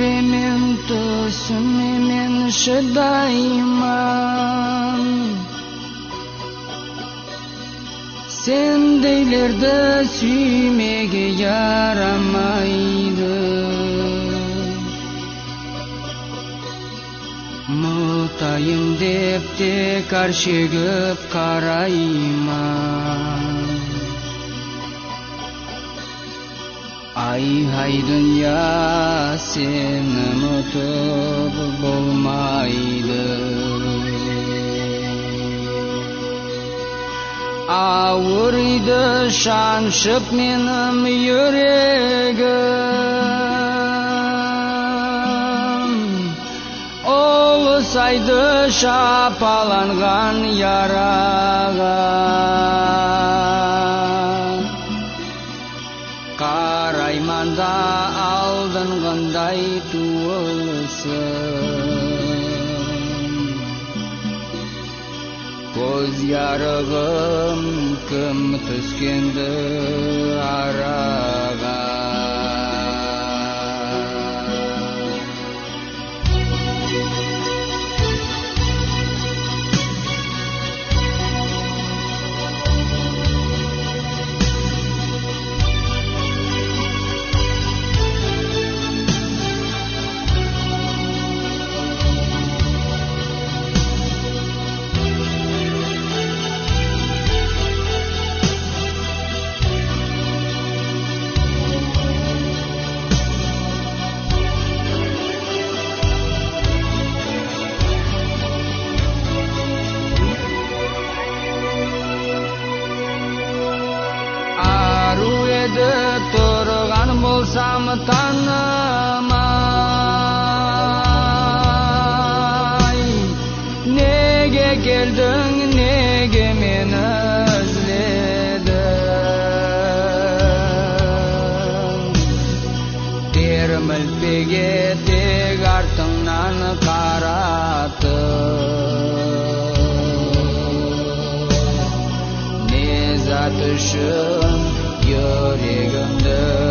көремін түсіммен шыдаймын. Сендейлерді сүймеге ярамайды. Мұтайын деп те каршегіп қараймын. Ай дүния сені ұмытып болмайды. Ауырды шаншып менің жүрегім. Олысайды шапаланған яраға. Қарайманда алдыңғандай туылсын. Көз ярығым кім түскенді араға. Тұрған болсам танымай. Неге келдің, неге мені өзледің? Термілтпеге тек артыңнан қаратып. Не зат үшін yüreğimde